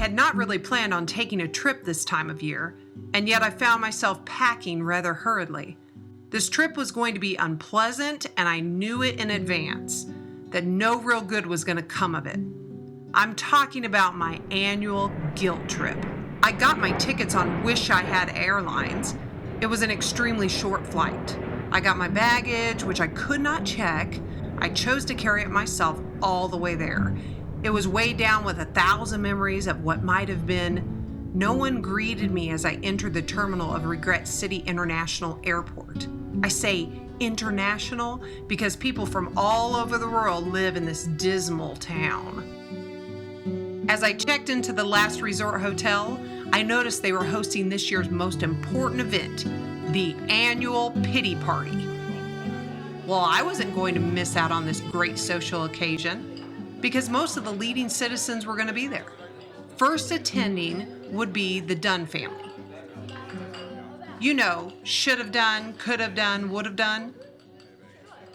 had not really planned on taking a trip this time of year, and yet I found myself packing rather hurriedly. This trip was going to be unpleasant, and I knew it in advance, that no real good was going to come of it. I'm talking about my annual guilt trip. I got my tickets on Wish I Had Airlines. It was an extremely short flight. I got my baggage, which I could not check. I chose to carry it myself all the way there. It was weighed down with 1,000 memories of what might have been. No one greeted me as I entered the terminal of Regret City International Airport. I say international because people from all over the world live in this dismal town. As I checked into the Last Resort Hotel, I noticed they were hosting this year's most important event, the annual pity party. Well, I wasn't going to miss out on this great social occasion because most of the leading citizens were going to be there. First attending would be the Dunn family. You know, should have done, could have done, would have done.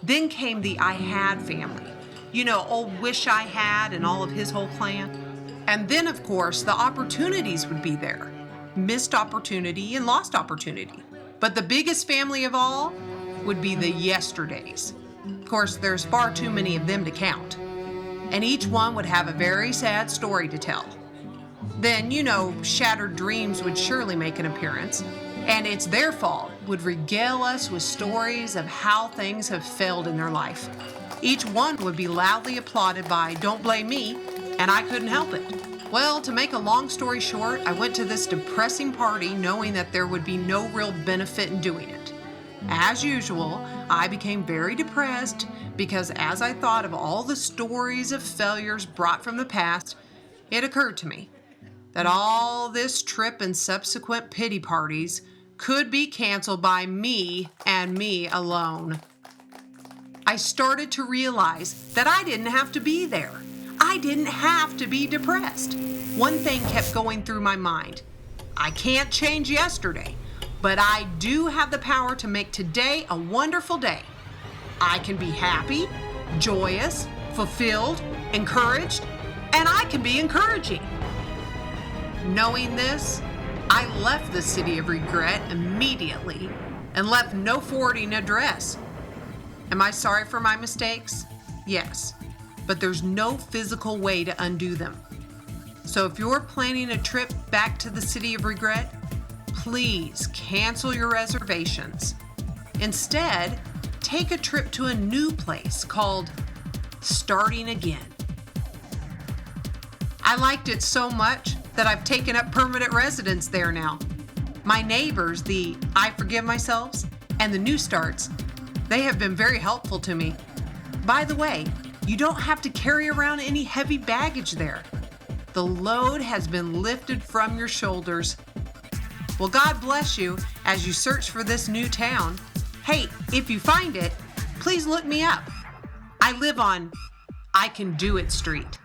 Then came the I Had family. You know, old Wish I Had and all of his whole clan. And then, of course, the opportunities would be there. Missed opportunity and lost opportunity. But the biggest family of all would be the Yesterdays. Of course, there's far too many of them to count. And each one would have a very sad story to tell. Then, you know, Shattered Dreams would surely make an appearance. And It's Their Fault would regale us with stories of how things have failed in their life. Each one would be loudly applauded by Don't Blame Me, and I couldn't help it. Well, to make a long story short, I went to this depressing party knowing that there would be no real benefit in doing it. As usual, I became very depressed because as I thought of all the stories of failures brought from the past, it occurred to me that all this trip and subsequent pity parties could be canceled by me and me alone. I started to realize that I didn't have to be there. I didn't have to be depressed. One thing kept going through my mind. I can't change yesterday, but I do have the power to make today a wonderful day. I can be happy, joyous, fulfilled, encouraged, and I can be encouraging. Knowing this, I left the city of regret immediately and left no forwarding address. Am I sorry for my mistakes? Yes. But there's no physical way to undo them. So if you're planning a trip back to the city of regret, please cancel your reservations. Instead, take a trip to a new place called Starting Again. I liked it so much that I've taken up permanent residence there now. My neighbors, the I Forgive Myselves and the New Starts, they have been very helpful to me. By the way, you don't have to carry around any heavy baggage there. The load has been lifted from your shoulders. Well, God bless you as you search for this new town. Hey, if you find it, please look me up. I live on I Can Do It Street.